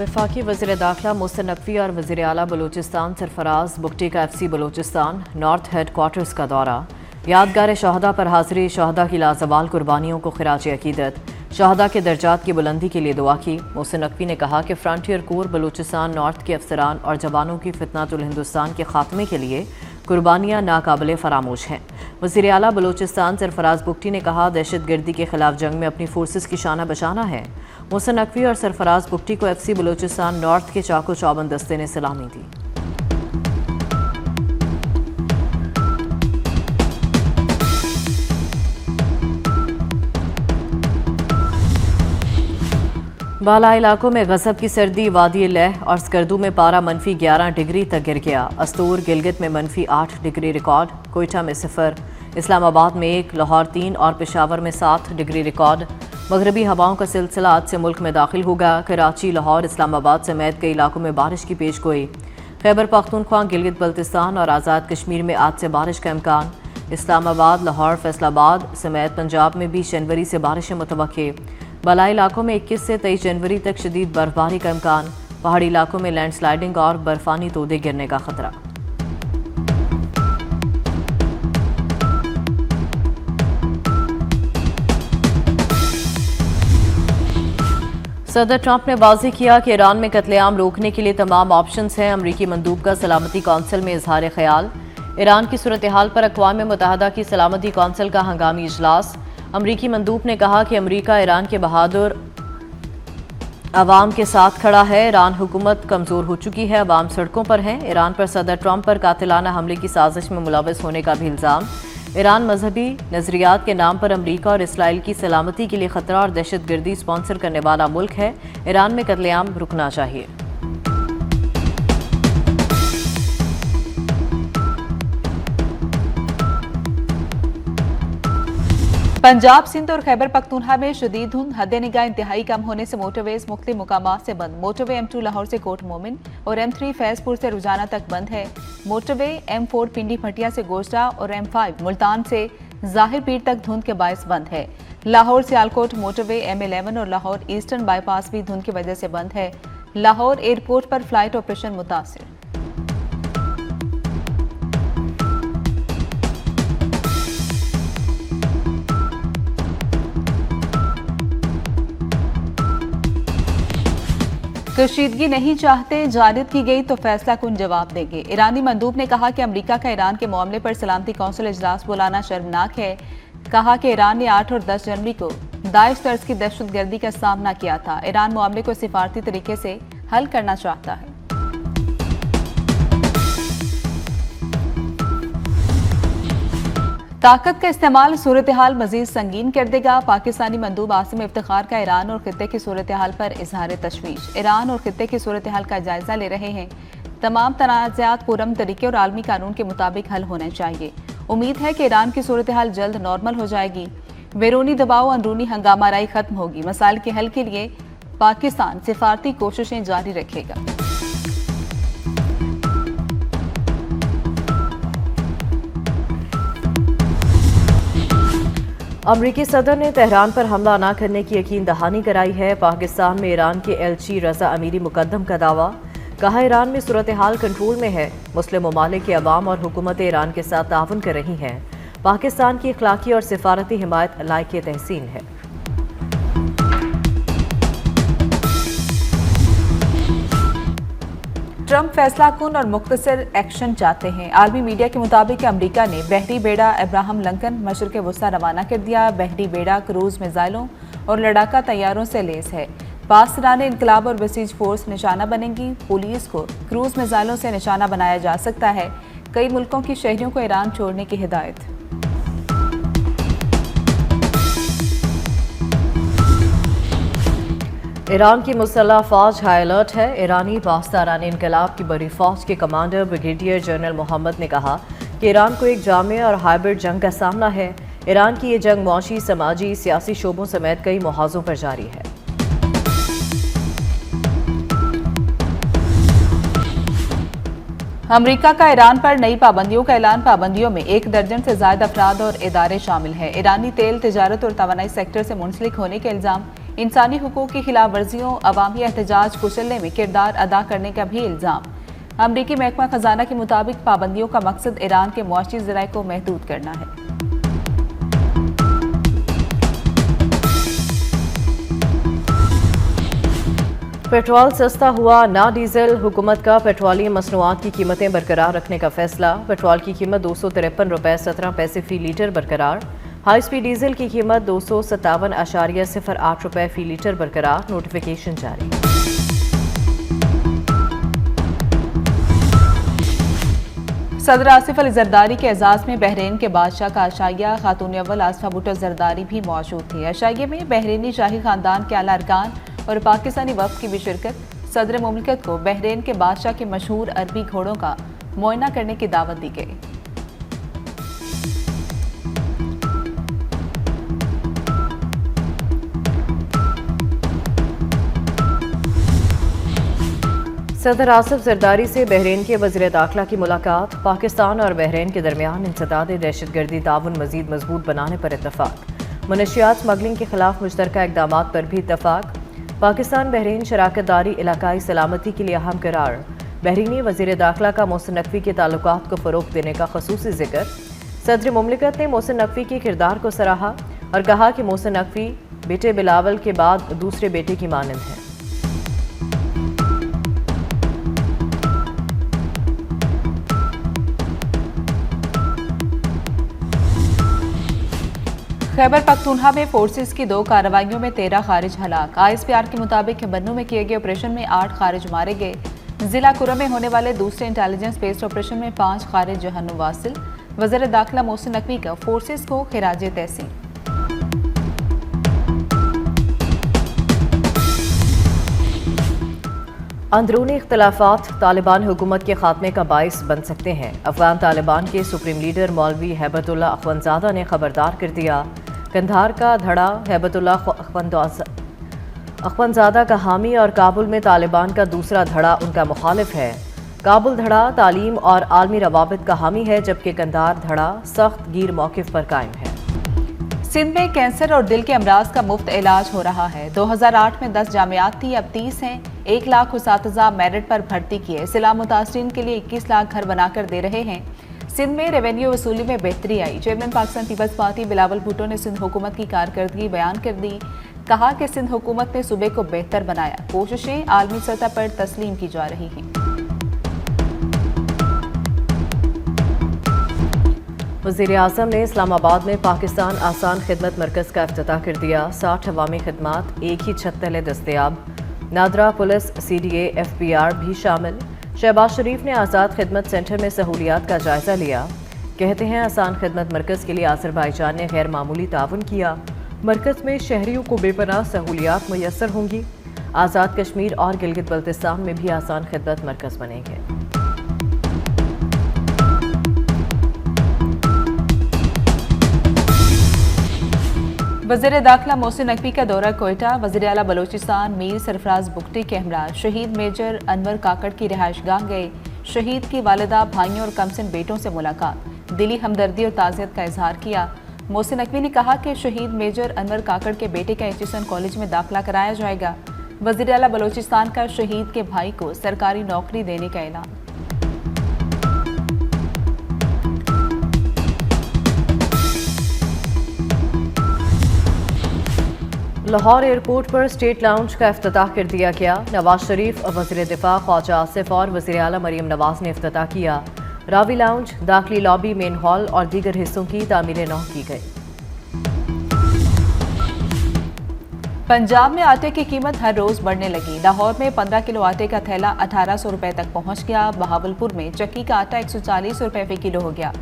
वफाकी वज़ीर दाखिला मोहसिन नकवी और वज़ीर आला बलूचिस्तान सरफराज बुगटी का FC Balochistan north head quarters का दौरा। यादगार शहदा पर हाज़री, शहदा की लाजवाल कुर्बानियों को खिराज अकीदत, शहदा के दर्जात की बुलंदी के लिए दुआ की। मोहसिन नकवी ने कहा कि फ्रंटियर कोर बलूचिस्तान नॉर्थ के अफसरान और जवानों की फितनातुल हिंदुस्तान के खात्मे के लिए कुर्बानियाँ नाकाबिले फरामोश हैं। वज़ीर आला बलूचिस्तान सरफराज बुगटी ने कहा, दहशत गर्दी के खिलाफ जंग में अपनी फोर्सेस की शाना बचाना है। मोहसिन नकवी और सरफराज बुगटी को FC बलूचिस्तान नॉर्थ के चाको चौबंद दस्ते ने सलामी दी। बाला इलाकों में गज़ब की सर्दी, वादी लह और स्कर्दू में पारा -11 डिग्री तक गिर गया। अस्तूर गिलगित में -8 डिग्री रिकॉर्ड, कोयटा में 0, इस्लामाबाद में 1, लाहौर 3 और पेशावर में 7 डिग्री रिकॉर्ड। मगरबी हवाओं का सिलसिला आज से मुल्क में दाखिल होगा। कराची, लाहौर, इस्लामाबाद समेत कई इलाकों में बारिश की पेश गोई। खैबर पख्तूनख्वा, गिलगित बल्तिस्तान और आज़ाद कश्मीर में आज से बारिश का इम्कान। इस्लामाबाद, लाहौर, फैसलाबाद समेत पंजाब में 20 जनवरी से बारिशें मुतवक्के। बलाई इलाकों में 21 से 23 जनवरी तक शदीद बर्फबारी का इम्कान। पहाड़ी इलाकों में लैंडस्लाइडिंग और बर्फानी तोदे गिरने का खतरा। सदर ट्रंप ने वाज़ेह किया कि ईरान में कत्लेआम रोकने के लिए तमाम ऑप्शंस हैं। अमरीकी मंदूब का सलामती कौंसिल में इजहार ख्याल। ईरान की सूरत हाल पर अक़वाम मुत्तहिदा की सलामती कौंसिल का हंगामी इजलास। अमरीकी मंदूब ने कहा कि अमरीका ईरान के बहादुर अवाम के साथ खड़ा है। ईरान हुकूमत कमज़ोर हो चुकी है, अवाम सड़कों पर हैं। ईरान पर सदर ट्रंप पर कातिलाना हमले की साजिश में मुलव्वस होने का भी इल्ज़ाम। ईरान मजहबी नज़रियात के नाम पर अमरीका और इसराइल की सलामती के लिए खतरा और दहशत गर्दी स्पॉन्सर करने वाला मुल्क है। ईरान में कत्लेआम रुकना चाहिए। पंजाब, सिंध और खैबर पख्तूनख्वा में शदीद धुंध, हद निगाह इंतहाई कम होने से मोटरवेज मुख्तलिफ मुकामात से बंद। मोटरवे M2 लाहौर से कोट मोमिन और M3 फैजपुर से रुजाना तक बंद है। मोटरवे M4 पिंडी भटिया से गोश्ता और M5 मुल्तान से जाहिर पीर तक धुंध के बायस बंद है। लाहौर सियालकोट मोटरवे M11 और लाहौर ईस्टर्न बाईपास भी धुंध की वजह से बंद है। लाहौर एयरपोर्ट पर फ्लाइट ऑपरेशन मुतासिर। कशीदगी नहीं चाहते, जानिद की गई तो फैसला कुन जवाब देंगे। ईरानी मंदूब ने कहा कि अमेरिका का ईरान के मामले पर सलामती कौंसिल इजलास बुलाना शर्मनाक है। कहा कि ईरान ने 8 और 10 जनवरी को दाइश तर्ज की दहशतगर्दी का सामना किया था। ईरान मामले को सिफारती तरीके से हल करना चाहता है। ताकत का इस्तेमाल सूरत हाल मजीद संगीन कर देगा। पाकिस्तानी मंदूब आसिम इफ्तिखार का ईरान और खित्ते की सूरत हाल पर इजहार तशवीश। ईरान और खित्ते की सूरत हाल का जायजा ले रहे हैं। तमाम तनाज़ात पुरअमन तरीके और आलमी कानून के मुताबिक हल होने चाहिए। उम्मीद है कि ईरान की सूरत हाल जल्द नॉर्मल हो जाएगी। बैरूनी दबाव, अंदरूनी हंगामाराई खत्म होगी। मसाइल के हल के लिए पाकिस्तान सिफारती कोशिशें जारी रखेगा। अमरीकी सदर ने तेहरान पर हमला न करने की यकीन दहानी कराई है। पाकिस्तान में ईरान के एलची रजा अमीरी मुकद्दम का दावा। कहा, ईरान में सूरत हाल कंट्रोल में है। मुस्लिम ममालिक के अवाम और हुकूमत ईरान के साथ ताउन कर रही हैं। पाकिस्तान की अखलाकी और सिफारती हिमायत लायक तहसीन है। ट्रंप फैसला कुन और मुख्तसर एक्शन चाहते हैं। आलमी मीडिया के मुताबिक अमेरिका ने बहरी बेड़ा अब्राहम लिंकन मशरक़ वस्ता रवाना कर दिया। बहरी बेड़ा क्रूज मिसाइलों और लड़ाका तैयारों से लैस है। पासरान इनकलाब और बसीज फोर्स निशाना बनेंगी। पुलिस को क्रूज मिसाइलों से निशाना बनाया जा सकता है। कई मुल्कों की शहरियों को ईरान छोड़ने की हिदायत। ईरान की मुसल्लह फौज हाई अलर्ट है। ईरानी पासदारान इनकलाब की बड़ी फौज के कमांडर ब्रिगेडियर जनरल मोहम्मद ने कहा कि ईरान को एक जामे और हाइब्रिड जंग का सामना है। ईरान की ये जंग मुआशी, समाजी, सियासी शोबों समेत कई मुहाजों पर जारी है। अमेरिका का ईरान पर नई पाबंदियों का ऐलान। पाबंदियों में 1 दर्जन से ज्यादा अफराद और इदारे शामिल हैं। ईरानी तेल, तिजारत और तवानाई सेक्टर से मुंसलिक होने के इल्जाम। इंसानी हुकूक की खिलाफ वर्जियों, अवामी एहतजाज कुचलने में किरदार अदा करने का भी इल्ज़ाम। अमरीकी महकमा खजाना के मुताबिक पाबंदियों का मकसद ईरान के मुआशी ज़राए को महदूद करना है। पेट्रोल सस्ता हुआ ना डीजल, हुकूमत का पेट्रोलियम मसनूआत की कीमतें बरकरार रखने का फैसला। पेट्रोल की कीमत 253 रुपये 17 पैसे फी लीटर बरकरार। हाई स्पीड डीजल की कीमत 257.08 रुपये फी लीटर बरकरार। नोटिफिकेशन जारी। सदर आसिफ अली जरदारी के एजाज में बहरीन के बादशाह का अशाइया खातून अव्वल आसफा भुट्टो जरदारी भी मौजूद थी। अशाइये में बहरीनी शाही खानदान के आला अरकान और पाकिस्तानी वफ़द की भी शिरकत। सदर मुमलिकत को बहरीन के बादशाह के मशहूर अरबी घोड़ों का मुआयना करने की दावत दी गई। सदर आसिफ जरदारी से बहरीन के वज़ीर दाखिला की मुलाकात। पाकिस्तान और बहरीन के दरमियान इंसदाद दहशतगर्दी ताउन मज़ीद मजबूत बनाने पर इत्तफाक। मनशियात स्मगलिंग के खिलाफ मुश्तरका इक़दामात पर भी इत्तफाक। पाकिस्तान बहरीन शराकतदारी इलाकाई सलामती के लिए अहम करार। बहरीनी वज़ीर दाखिला का मोहसिन नकवी के ताल्लुकात को फ़रोग़ देने का ख़ुसूसी ज़िक्र। सदर मुमलिकत ने मोहसिन नकवी के किरदार को सराहा और कहा कि मोहसिन नकवी बेटे बिलावल के बाद दूसरे बेटे की मानंद हैं। खैबर पख्तूनख्वा में फोर्सेस की 2 कार्रवाइयों में 13 खारिज हलाक। ISPR के मुताबिक बन्नू में किए गए ऑपरेशन में 8 खारिज मारे गए। जिला कुर्रा में होने वाले दूसरे इंटेलिजेंस बेस्ड ऑपरेशन में 5 खारिज जहन्नुम वासिल। वज़ीर दाखिला मोहसिन नकवी का फोर्सेस को खिराज तहसीन। अंदरूनी इख्तलाफात तालिबान हुकूमत के खात्मे का बाइस बन सकते हैं। अफगान तालिबान के सुप्रीम लीडर मौलवी हैबतुल्ला अखवंजादा ने खबरदार कर दिया। कंधार का धड़ा हैबतुल्ला अखवंजादा का हामी और काबुल में तालिबान का दूसरा धड़ा उनका मुखालिफ है। काबुल धड़ा तालीम और आलमी रवाबित का हामी है, जबकि कंधार धड़ा सख्त गिर मौक़िफ़ पर कायम है। सिंध में कैंसर और दिल के अमराज का मुफ्त इलाज हो रहा है। 2008 में 10 जामियात थी, अब 30 हैं। 1 लाख उसातिज़ा मेरिट पर भर्ती किए। सिला मुतासरीन के लिए 21 लाख घर बनाकर दे रहे हैं। सिंध में रेवेन्यू वसूली में बेहतरी आई। Chairman Pakistan Peoples Party Bilawal Bhutto ने सिंध हुकूमत की कारकर्दगी बयान कर दी। कहा कि सिंध हुकूमत ने सूबे को बेहतर बनाया। कोशिशें आलमी सतह पर तस्लीम की जा रही हैं। वज़ीर आज़म ने इस्लामाबाद में पाकिस्तान आसान खिदमत मरकज़ का इफ्तिताह कर दिया। 60 अवामी खिदमात एक ही छत तले दस्तयाब। नादरा पुलिस CDA FBR भी शामिल। शहबाज शरीफ ने आज़ाद खिदमत सेंटर में सहूलियात का जायज़ा लिया। कहते हैं आसान खिदमत मरकज़ के लिए आज़रबाईजान ने गैर मामूली ताउन किया। मरकज़ में शहरियों को बेपनाह सहूलियात मुयस्सर होंगी। आज़ाद कश्मीर और गिलगित बल्तिस्तान में भी आसान खिदमत मरकज़ बनेंगे। वज़ीर दाखिला मोहसिन नकवी का दौरा कोयटा। वज़ीर आला बलोचिस्तान मीर सरफराज बुगटी के हमरा शहीद मेजर अनवर काकड़ की रिहाइशगाह गए। शहीद की वालिदा, भाइयों और कमसिन बेटों से मुलाकात। दिली हमदर्दी और ताज़ियत का इजहार किया। मोहसिन नकवी ने कहा कि शहीद मेजर अनवर काकड़ के बेटे का HSN कॉलेज में दाखिला कराया जाएगा। वज़ीर आला बलोचिस्तान का शहीद के भाई को सरकारी नौकरी देने का ऐलान। लाहौर एयरपोर्ट पर स्टेट लाउंज का इफ्तिताह कर दिया गया। नवाज शरीफ, वज़ीर दिफा ख्वाजा आसिफ और वज़ीर आला मरियम नवाज ने इफ्तिताह किया। रावी लाउंज, दाखिली लॉबी, मेन हॉल और दीगर हिस्सों की तामीर नौ की गई। पंजाब में आटे की कीमत हर रोज बढ़ने लगी। लाहौर में 15 किलो आटे का थैला 1800 रुपए तक पहुंच गया। बहावलपुर में चक्की का आटा 140 रुपए फी किलो हो गया।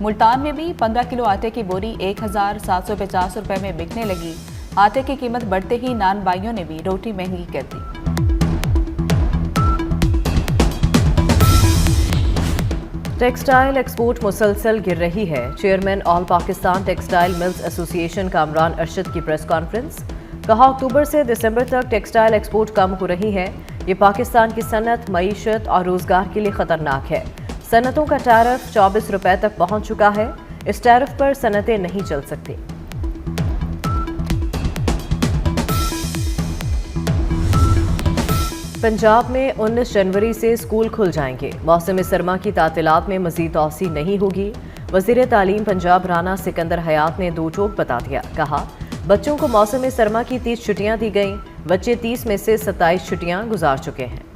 मुल्तान में भी 15 किलो आटे की बोरी 1750 रुपए में बिकने लगी। आटे की कीमत बढ़ते ही नान बाइयों ने भी रोटी महंगी कर दी। टेक्सटाइल एक्सपोर्ट मुसलसल गिर रही है। Chairman all Pakistan textile mills association Kamran Arshad की प्रेस कॉन्फ्रेंस। कहा, अक्टूबर से दिसंबर तक टेक्सटाइल एक्सपोर्ट कम हो रही है। ये पाकिस्तान की सनत, मईशत और रोजगार के लिए खतरनाक है। सनतों का टैरिफ 24 रुपए तक पहुंच चुका है। इस टैरिफ पर सनतें नहीं चल सकती। पंजाब में 19 जनवरी से स्कूल खुल जाएंगे। मौसम सरमा की तातीलात में मजीद तौसी नहीं होगी। वज़ीर तालीम पंजाब राना सिकंदर हयात ने दो टोक बता दिया। कहा, बच्चों को मौसम सरमा की 30 छुट्टियां दी गईं। बच्चे 30 में से 27 छुट्टियां गुजार चुके हैं।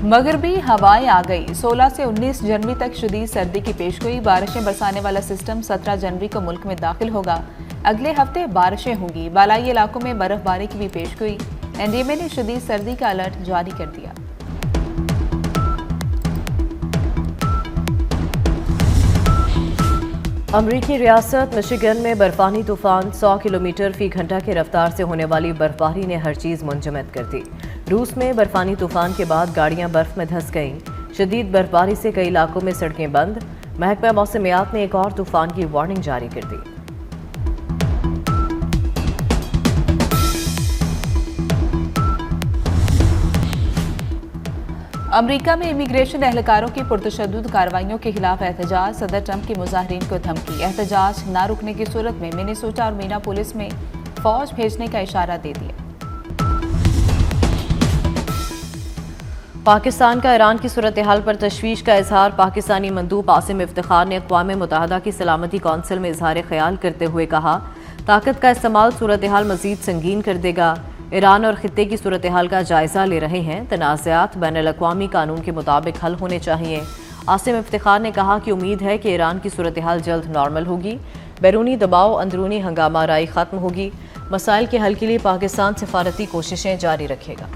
मगरबी हवाएं आ गई। 16 से 19 जनवरी तक शदीद सर्दी की पेशगोई। बारिशें बरसाने वाला सिस्टम 17 जनवरी को मुल्क में दाखिल होगा। अगले हफ्ते बारिशें होंगी। बालाई इलाकों में बर्फबारी की भी पेशगोई। एनडीएमए ने शदीद सर्दी का अलर्ट जारी कर दिया। अमरीकी रियासत मिशिगन में बर्फानी तूफान 100 किलोमीटर फी घंटा की रफ्तार से होने वाली बर्फबारी ने हर चीज़ मुंजमद कर दी। रूस में बर्फानी तूफान के बाद गाड़ियां बर्फ में धंस गईं। शदीद बर्फबारी से कई इलाकों में सड़कें बंद। महकमा मौसमियात ने एक और तूफान की वार्निंग जारी कर दी। अमेरिका में इमिग्रेशन एहलकारों की पुरतशद्दुद कार्रवाइयों के खिलाफ एहतजाज। सदर ट्रंप की मुजाहिरीन को धमकी। एहतजाज न रुकने की सूरत में मिनेसोटा और मिनियापोलिस में फौज भेजने का इशारा दे दिया। पाकिस्तान का ईरान की सूरत हाल पर तशवीश का इजहार। पाकिस्तानी मंदूब आसिम इफ्तिखार ने अक़वाम मुत्तहिदा की सलामती कौंसिल में इजहार ख्याल करते हुए कहा, ताकत का इस्तेमाल सूरत हाल मजीद संगीन कर देगा। ईरान और खित्ते की सूरत हाल का जायजा ले रहे हैं। तनाज़ात बैनुल-अक़वामी कानून के मुताबिक हल होने चाहिए। आसिम इफ्तिखार ने कहा कि उम्मीद है कि ईरान की सूरत हाल जल्द नॉर्मल होगी। बैरूनी दबाव, अंदरूनी हंगामा राई खत्म होगी। मसाइल के हल के लिए पाकिस्तान सिफारती कोशिशें जारी रखेगा।